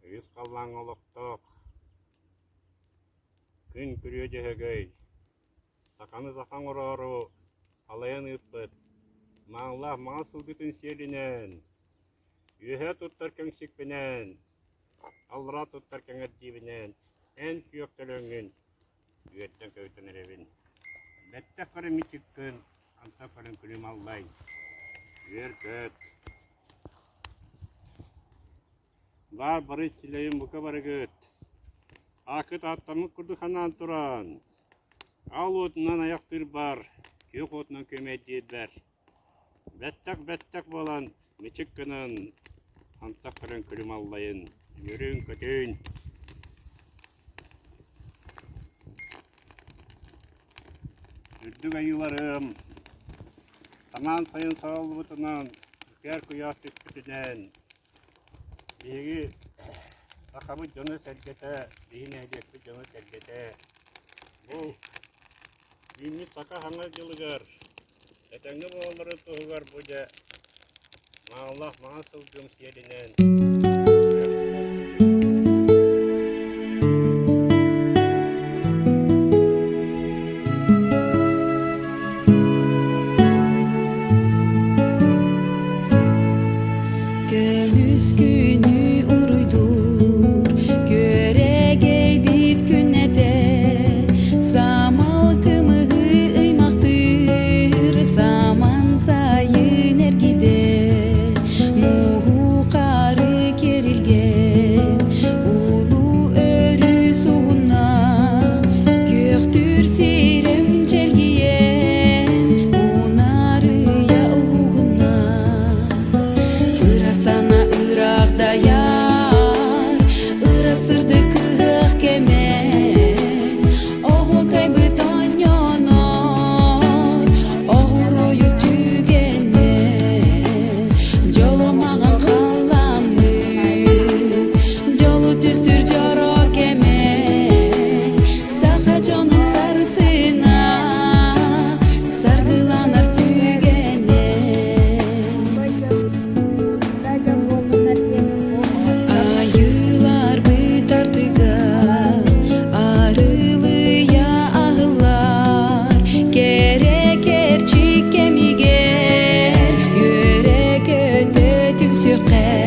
Üz kallan oluktuk. Gün kürüye cehegey. Sakanı zakan oraru. Alayan ıppıt. Mağla mağsıl bütün selinen. Ühe tuttarken sikbinen. Alra tuttarken etdibinen. En küyöktölöngün. Üyetten köyten erevin. Bettek karın içikkün. Anta karın külüm allay. Üyer köt. Var barış çileyim bu kabarı göt. Akıt attamık kurdu kanan turan. Al otundan ayaktır bar. Kök otundan kömeydiler. Bettek bolan meçikkinin. Anta karın külüm allayın. Yürün kötün. Ürdük ayılarım. Saman sayın sağol butunan. Ger kuyas tüskütünen. Biri sakamı canı sergete. Dihine hedefli canı sergete. Bu günlük saka hangi yılıgar. Etengi boğulları tuğugar buca. Allah mağasıl gümsiyelinen. Gömüz günü uruydur, göregey bit günnede. Samal kımığı ıymaktır, zaman sayın ergide. Muhu karı kerilgen, ulu örü soğuna. Göktür sirem celgiyen, unarı ya uğuna. Sana Irak'da yar, ırasırdı kıhık keme. Ohu kaybı tanyanor, ohu royu tügene. Jolu mağan kallamı, jolu tüstür joro keme. Saka jonun sarısına, sargılanar tügene. Ayılar bıtartıga, arılıya ahılar. Gereker çikemiger, yürek öte tümsüker.